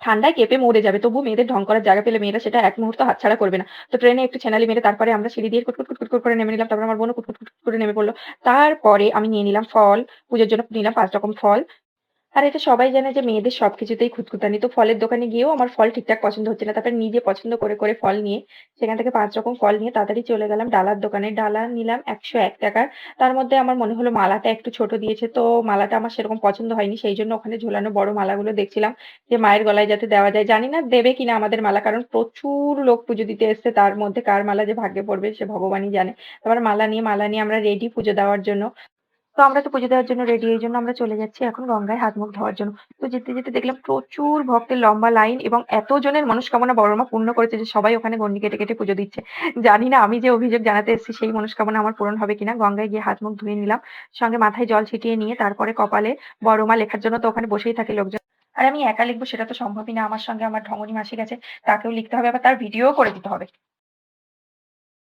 ঠান্ডায় কেঁপে মরে যাবে। তবুও মেয়েদের ঢং করার জায়গা পেলে মেয়েরা সেটা এক মুহূর্ত হাতছাড়া করবে না। তো ট্রেনে একটু ছেনালি মেরে তারপরে আমরা সিঁড়ি দিয়ে কুটকুট করে নেমে নিলাম। তারপরে আমার বোনও কুটকুট করে নেমে পড়ল। তারপরে আমি নিয়ে নিলাম ফল। পুজোর জন্য নিলাম ৫ রকম ফল। আর এটা সবাই জানে যে মেয়েদের সবকিছুতেই খুঁতখুঁতানি। তো ফলের দোকানে গিয়েও আমার ফল ঠিকঠাক পছন্দ হচ্ছে না। তারপরে নিজে পছন্দ করে ফল নিয়ে সেখান থেকে ৫ রকম ফল নিয়ে তাড়াতাড়ি চলে গেলাম ডালার দোকানে। ডালা নিলাম ৳১০১ র। তার মধ্যে আমার মনে হলো মালাটা একটু ছোট দিয়েছে। তো মালাটা আমার সেরকম পছন্দ হয়নি। সেইজন্য ওখানে ঝোলানো বড় মালাগুলো দেখছিলাম যে মায়ের গলায় যাতে দেওয়া যায়। জানি না দেবে কিনা আমাদের মালা। কারণ প্রচুর লোক পুজো দিতে এসছে। তার মধ্যে কার মালা যে ভাগ্যে পড়বে সে ভগবানই জানে। তারপর মালা নিয়ে আমরা রেডি পুজো দেওয়ার জন্য। তো আমরা তো পুজো দেওয়ার জন্য রেডি। এইজন্য আমরা চলে যাচ্ছি এখন গঙ্গায় হাত মুখ ধোয়ার জন্য। তো যেতে দেখলাম প্রচুর ভক্তের লম্বা লাইন এবং এতজনের মনস্কামনা বড় মা পূর্ণ করেছে যে সবাই ওখানে গন্ডি কেটে পুজো দিচ্ছে। জানি না আমি যে অভিযোগ জানাতে এসেছি সেই মনস্কামনা আমার পূরণ হবে কিনা। গঙ্গায় গিয়ে হাত মুখ ধুয়ে নিলাম। সঙ্গে মাথায় জল ছিটিয়ে নিয়ে তারপরে কপালে বড় মা লেখার জন্য তো ওখানে বসেই থাকে লোকজন। আর আমি একা লিখবো সেটা তো সম্ভবই না। আমার সঙ্গে আমার ঢঙ্গনি মাসি গেছে। তাকেও লিখতে হবে আবার তার ভিডিও করে দিতে হবে।